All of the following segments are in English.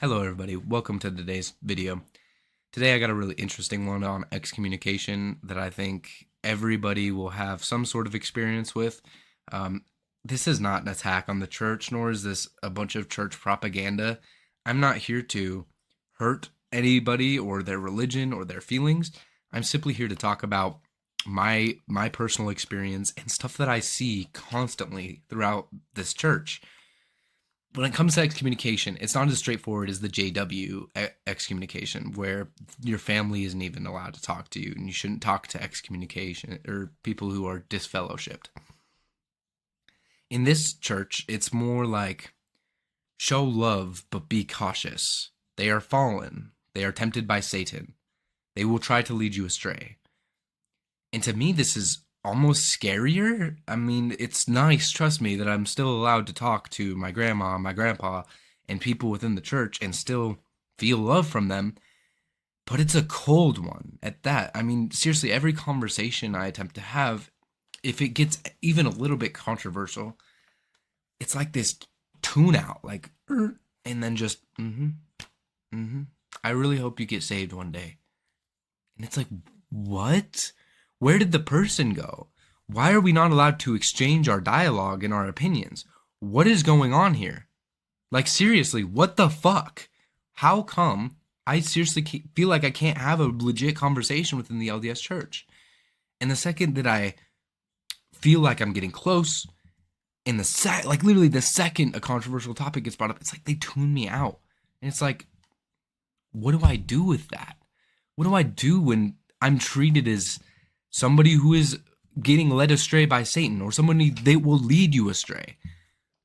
Hello everybody, welcome to today's video. Today I got a really interesting one on excommunication that I think everybody will have some sort of experience with. This is not an attack on the church, nor is this a bunch of church propaganda. I'm not here to hurt anybody or their religion or their feelings. I'm simply here to talk about my personal experience and stuff that I see constantly throughout this church. When it comes to excommunication, it's not as straightforward as the JW excommunication, where your family isn't even allowed to talk to you, and you shouldn't talk to excommunication or people who are disfellowshipped. In this church, it's more like show love, but be cautious. They are fallen. They are tempted by Satan. They will try to lead you astray. And to me, this is almost scarier. I mean, it's nice, trust me, that I'm still allowed to talk to my grandma, my grandpa, and people within the church and still feel love from them. But it's a cold one at that. I mean, seriously, every conversation I attempt to have, if it gets even a little bit controversial, it's like this tune out, like, and then just, I really hope you get saved one day. And it's like, what? Where did the person go? Why are we not allowed to exchange our dialogue and our opinions? What is going on here? Like, seriously, what the fuck? How come I seriously feel like I can't have a legit conversation within the LDS Church? And the second that I feel like I'm getting close, in the literally the second a controversial topic gets brought up, it's like they tune me out. And it's like, what do I do with that? What do I do when I'm treated as somebody who is getting led astray by Satan, or somebody they will lead you astray?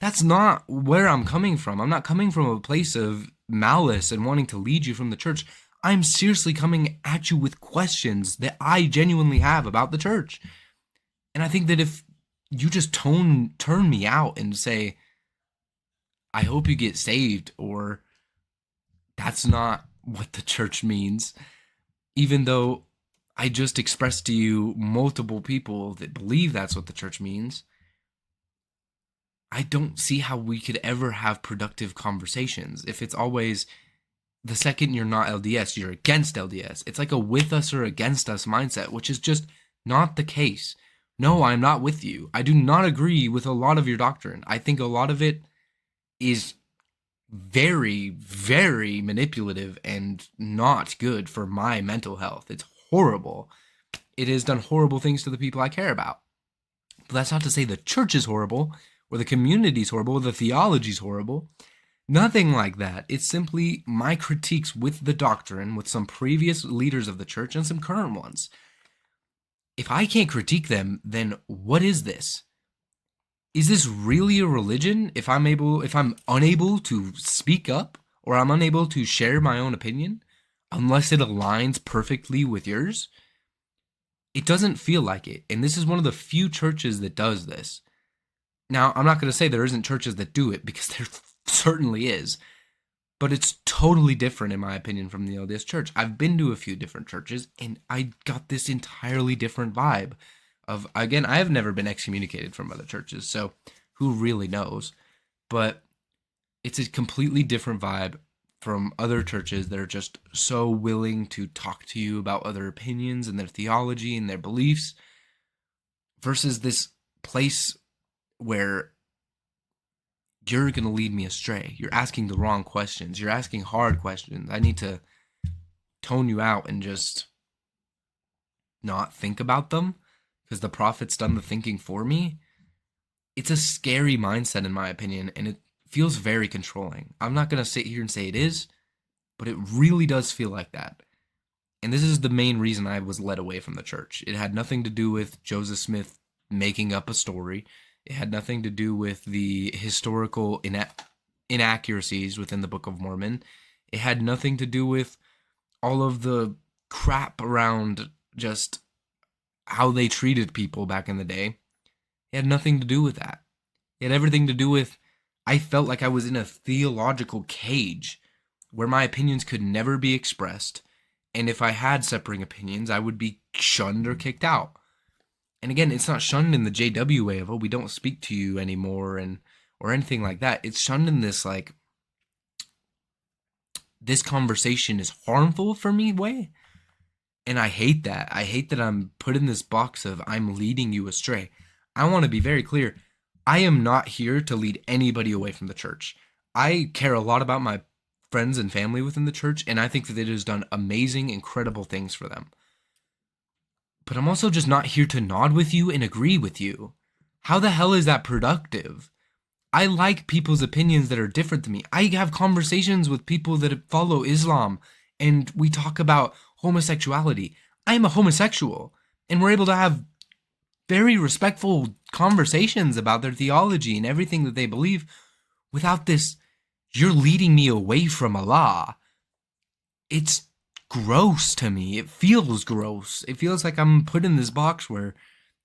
That's not where I'm coming from. I'm not coming from a place of malice and wanting to lead you from the church. I'm seriously coming at you with questions that I genuinely have about the church. And I think that if you just turn me out and say, I hope you get saved, or that's not what the church means, even though I just expressed to you multiple people that believe that's what the church means, I don't see how we could ever have productive conversations if it's always the second you're not LDS, you're against LDS. It's like a with us or against us mindset, which is just not the case. No, I'm not with you. I do not agree with a lot of your doctrine. I think a lot of it is very, very manipulative and not good for my mental health. It's horrible. It has done horrible things to the people I care about. But that's not to say the church is horrible, or the community is horrible, or the theology is horrible. Nothing like that. It's simply my critiques with the doctrine, with some previous leaders of the church and some current ones. If I can't critique them, then what is this? Is this really a religion? If I'm unable to speak up, or I'm unable to share my own opinion, unless it aligns perfectly with yours? It doesn't feel like it. And this is one of the few churches that does this. Now, I'm not going to say there isn't churches that do it, because there certainly is. But it's totally different, in my opinion, from the LDS Church. I've been to a few different churches, and I got this entirely different vibe of, again, I have never been excommunicated from other churches, so who really knows? But it's a completely different vibe from other churches that are just so willing to talk to you about other opinions and their theology and their beliefs, versus this place where you're going to lead me astray. You're asking the wrong questions. You're asking hard questions. I need to tone you out and just not think about them because the prophet's done the thinking for me. It's a scary mindset, in my opinion, and it feels very controlling. I'm not going to sit here and say it is, but it really does feel like that. And this is the main reason I was led away from the church. It had nothing to do with Joseph Smith making up a story. It had nothing to do with the historical inaccuracies within the Book of Mormon. It had nothing to do with all of the crap around just how they treated people back in the day. It had nothing to do with that. It had everything to do with, I felt like I was in a theological cage where my opinions could never be expressed. And if I had separating opinions, I would be shunned or kicked out. And again, it's not shunned in the JW way of, oh, we don't speak to you anymore, or anything like that. It's shunned in this, like, this conversation is harmful for me way. And I hate that. I hate that I'm put in this box of I'm leading you astray. I want to be very clear. I am not here to lead anybody away from the church. I care a lot about my friends and family within the church, and I think that it has done amazing, incredible things for them. But I'm also just not here to nod with you and agree with you. How the hell is that productive? I like people's opinions that are different than me. I have conversations with people that follow Islam, and we talk about homosexuality. I am a homosexual, and we're able to have very respectful conversations about their theology and everything that they believe without this, you're leading me away from Allah. It's gross to me. It feels gross. It feels like I'm put in this box where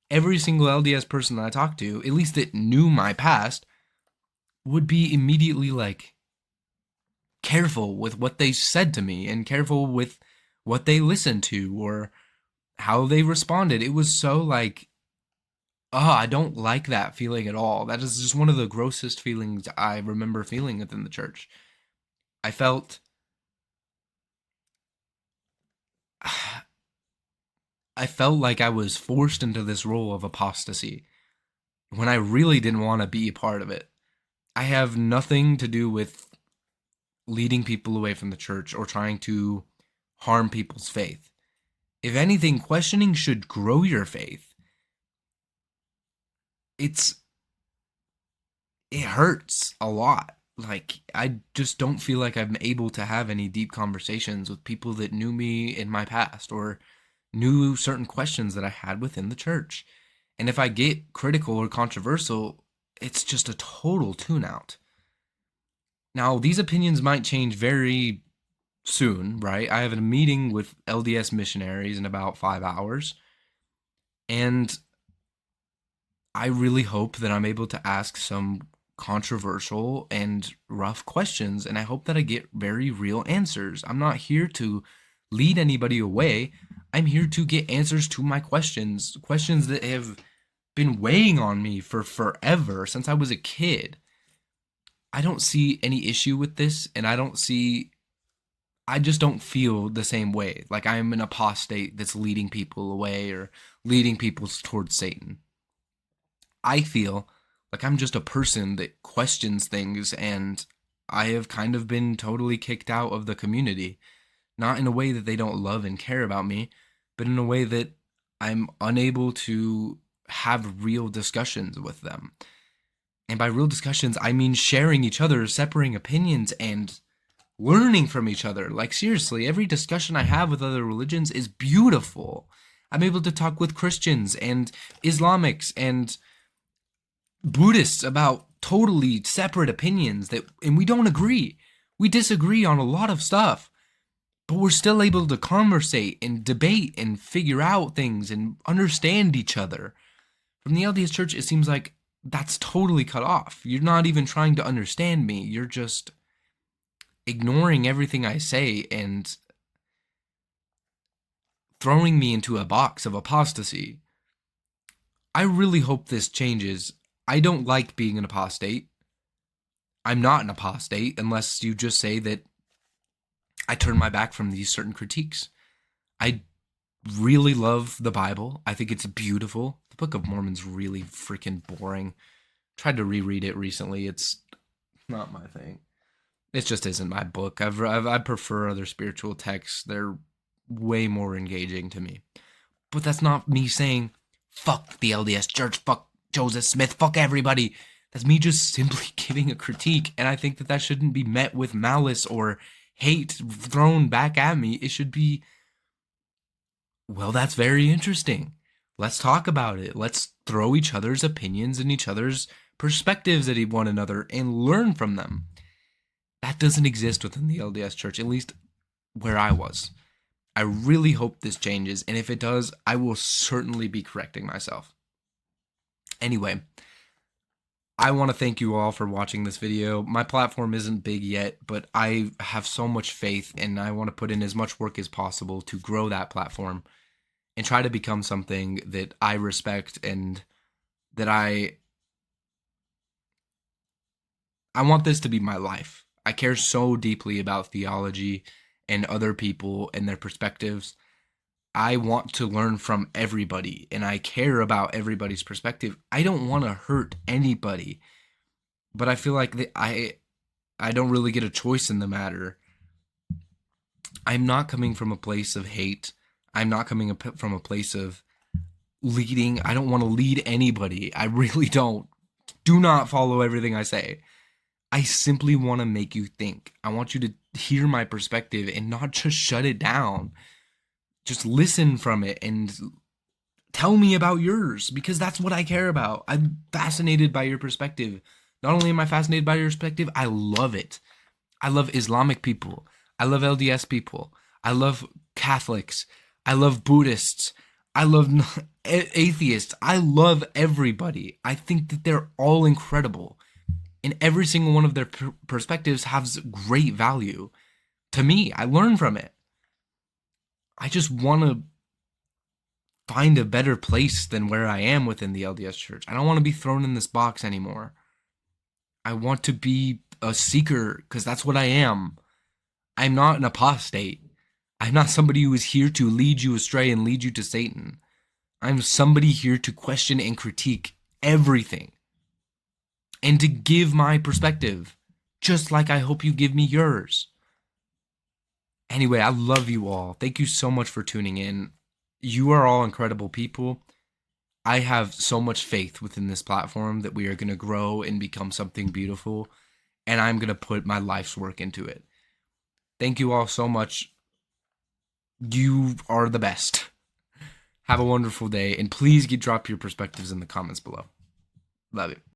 every single LDS person that I talk to, at least that knew my past, would be immediately like careful with what they said to me and careful with what they listened to or how they responded. It was so like, I don't like that feeling at all. That is just one of the grossest feelings I remember feeling within the church. I felt like I was forced into this role of apostasy when I really didn't want to be a part of it. I have nothing to do with leading people away from the church or trying to harm people's faith. If anything, questioning should grow your faith. It hurts a lot. Like, I just don't feel like I'm able to have any deep conversations with people that knew me in my past or knew certain questions that I had within the church. And if I get critical or controversial, it's just a total tune out. Now, these opinions might change very soon, right? I have a meeting with LDS missionaries in about 5 hours. And I really hope that I'm able to ask some controversial and rough questions, and I hope that I get very real answers. I'm not here to lead anybody away. I'm here to get answers to my questions that have been weighing on me for forever, since I was a kid. I don't see any issue with this, and I just don't feel the same way. Like I'm an apostate that's leading people away or leading people towards Satan. I feel like I'm just a person that questions things, and I have kind of been totally kicked out of the community. Not in a way that they don't love and care about me, but in a way that I'm unable to have real discussions with them. And by real discussions, I mean sharing each other's separating opinions and learning from each other. Like, seriously, every discussion I have with other religions is beautiful. I'm able to talk with Christians and Islamics and Buddhists about totally separate opinions and we don't agree. We disagree on a lot of stuff, but we're still able to conversate and debate and figure out things and understand each other. From the LDS Church, it seems like that's totally cut off. You're not even trying to understand me. You're just ignoring everything I say and throwing me into a box of apostasy. I really hope this changes. I don't like being an apostate. I'm not an apostate unless you just say that I turn my back from these certain critiques. I really love the Bible. I think it's beautiful. The Book of Mormon's really freaking boring. Tried to reread it recently. It's not my thing. It just isn't my book. I prefer other spiritual texts. They're way more engaging to me. But that's not me saying, fuck the LDS Church, fuck Joseph Smith, fuck everybody. That's me just simply giving a critique, and I think that shouldn't be met with malice or hate thrown back at me. It should be, well, that's very interesting. Let's talk about it. Let's throw each other's opinions and each other's perspectives at one another and learn from them. That doesn't exist within the LDS Church, at least where I was. I really hope this changes, and if it does, I will certainly be correcting myself. Anyway, I want to thank you all for watching this video. My platform isn't big yet, but I have so much faith, and I want to put in as much work as possible to grow that platform and try to become something that I respect and that I want this to be my life. I care so deeply about theology and other people and their perspectives. I want to learn from everybody and I care about everybody's perspective. I don't want to hurt anybody, but I feel like I don't really get a choice in the matter. I'm not coming from a place of hate. I'm not coming from a place of leading. I don't want to lead anybody. I really don't. Do not follow everything I say. I simply want to make you think. I want you to hear my perspective and not just shut it down. Just listen from it and tell me about yours because that's what I care about. I'm fascinated by your perspective. Not only am I fascinated by your perspective, I love it. I love Islamic people. I love LDS people. I love Catholics. I love Buddhists. I love atheists. I love everybody. I think that they're all incredible. And every single one of their perspectives has great value. To me, I learn from it. I just want to find a better place than where I am within the LDS Church. I don't want to be thrown in this box anymore. I want to be a seeker because that's what I am. I'm not an apostate. I'm not somebody who is here to lead you astray and lead you to Satan. I'm somebody here to question and critique everything and to give my perspective, just like I hope you give me yours. Anyway, I love you all. Thank you so much for tuning in. You are all incredible people. I have so much faith within this platform that we are going to grow and become something beautiful, and I'm going to put my life's work into it. Thank you all so much. You are the best. Have a wonderful day, and please drop your perspectives in the comments below. Love you.